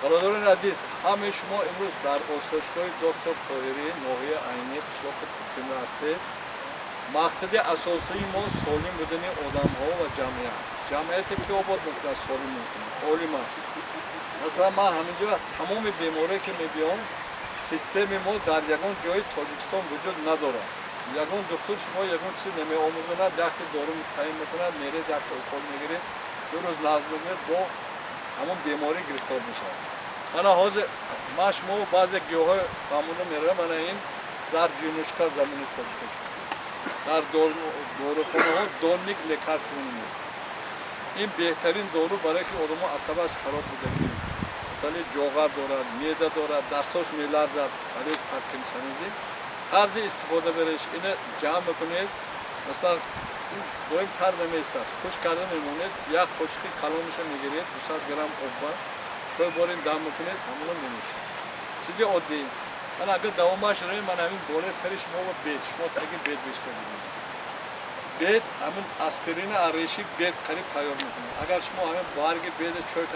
برادران عزیز، همه شما امروز در آسایشگاه دکتر طاهری نوحی عینی قشلاق کوکتمی هستید. مقصد اساسی ما سالم بودن آدم‌ها و جمعیتی که آباد می‌کنه سالم می‌کنه. عالم است. مثلا من همینجا تمام بیماری که می‌بینم سیستم ما در یگان جای تاجیکستان وجود نداره. یگان دکتر شما یگان چیز نمی‌آموزونه، دکتر دارو تعیین می‌کنه، میره دکتر کل می‌گیره، دو روز نازم می‌گیره با همون بیماری گرفتار میشه. من حاضر شما بعضی گیاهای معمولا میرم من این زرجینوشکا زمین تاجیکستان در داروخانه ها دونیک لکارسون میده. این بهترین دارو برای که آدم عصبش خراب بوده که مثلا جوغر دارد، معده دارد، دستاش میلرزد، مریض پارکینسونیزم طرز استفاده برش اینه جمع بکنید. مثلا دویم تر نمیستد، خوش کرده میمونید، یک قاشق کلانش میگیرید، 200 گرم آب شوی بارین دم میکنید، همون نمیشه. چیزی عادی. من اگر دوامش روی من همین بالای سر شما و بید، شما تاگه بید بیشتر بگیرید. بید همین اسپرین آریشی بید قریب تیار میکنه. اگر شما همین بارگ بید چوی